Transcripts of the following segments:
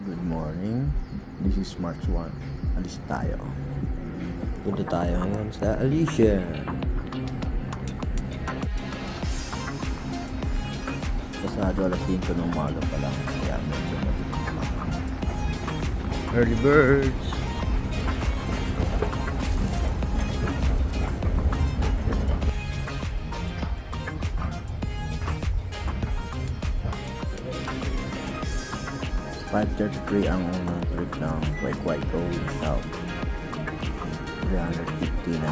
Good morning. This is March 1. Alis tayo. Punta tayo ngayon sa Alicia. Pasado alas 5 ng umaga pa lang. Kaya medyo matigas pa. Early birds. $533 ang unang trip ng Quay Road South. 350 na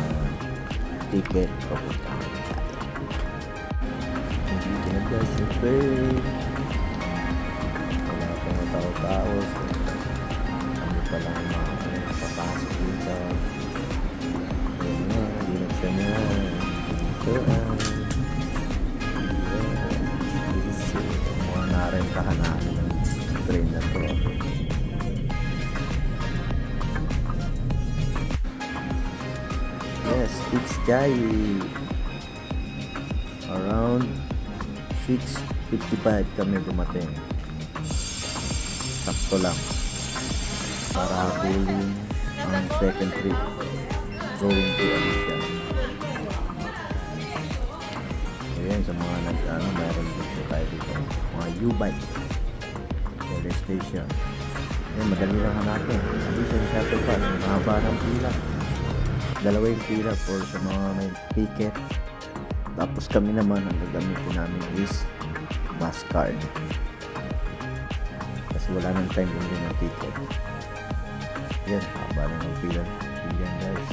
ticket papuntang Chaya. Hindi na guys yung train. Wala pang tao-tao. Ano pa lang mga papasok dito. Ayan na, dinag siya na. Dito mga narentahan namin ng train na to. Yes, it's Chai. Around 6:55 kami dumating. Sakto lang para habulin ang second trip going to Alicia. Ayan, sa mga mayroon dito tayo dito mga U-bike station. Ayan, madali lang hanapin. Alicia yung shuttle bus, mahaba ng pila. Dalawa yung pila for sa mga may ticket. Tapos kami naman ang gagamitin namin is bus card. Kasi wala nang time din ng ticket. Yan, haba na ng pila. Yan guys.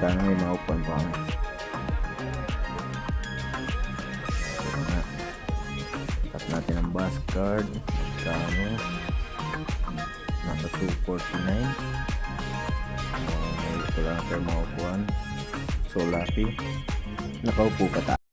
Sana may maupuan pa kami. Tap natin ang bus card. Magkano? Nasa 249. Ngayon ko lang tayo maupuan. So lucky. Nakaupo pa tayo.